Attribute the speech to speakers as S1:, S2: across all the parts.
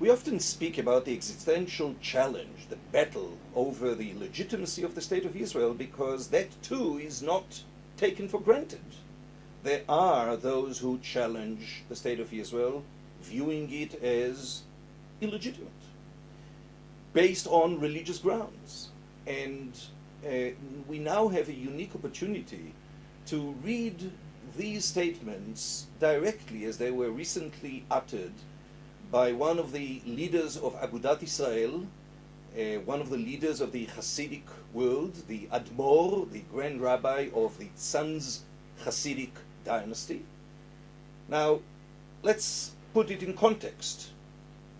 S1: We often speak about the existential challenge, the battle over the legitimacy of the State of Israel, because that too is not taken for granted. There are those who challenge the State of Israel, viewing it as illegitimate, based on religious grounds. And we now have a unique opportunity to read these statements directly as they were recently uttered by one of the leaders of Agudat Israel, one of the leaders of the Hasidic world, the Admor, the Grand Rabbi of the Tzanz Hasidic dynasty. Now, let's put it in context.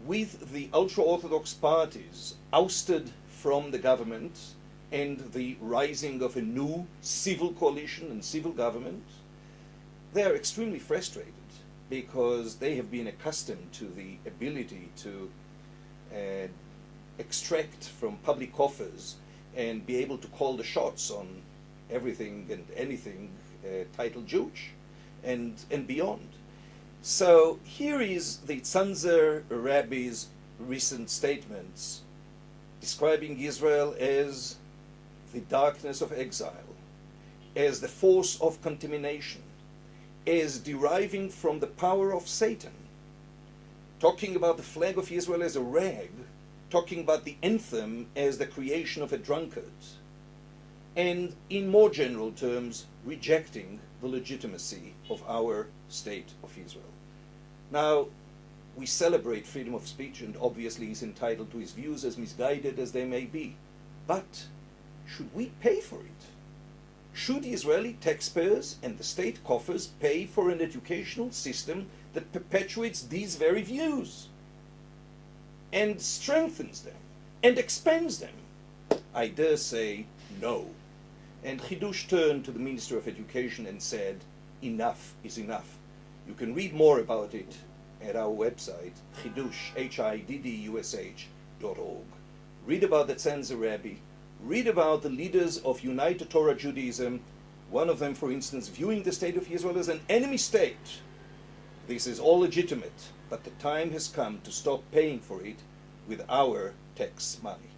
S1: With the ultra-Orthodox parties ousted from the government and the rising of a new civil coalition and civil government, they are extremely frustrated because they have been accustomed to the ability to extract from public coffers and be able to call the shots on everything and anything titled Jewish and beyond. So here is the Tzanzer Rabbi's recent statements describing Israel as the darkness of exile, as the force of contamination, as deriving from the power of Satan, talking about the flag of Israel as a rag, talking about the anthem as the creation of a drunkard, and in more general terms, rejecting the legitimacy of our State of Israel. Now, we celebrate freedom of speech, and obviously he's entitled to his views, as misguided as they may be. But should we pay for it? Should Israeli taxpayers and the state coffers pay for an educational system that perpetuates these very views and strengthens them and expands them? I dare say no. And Hiddush turned to the Minister of Education and said, enough is enough. You can read more about it at our website, Hiddush, HIDDUSH.org. Read about the Tzanzer Rabbi. Read about the leaders of United Torah Judaism, one of them, for instance, viewing the State of Israel as an enemy state. This is all legitimate, but the time has come to stop paying for it with our tax money.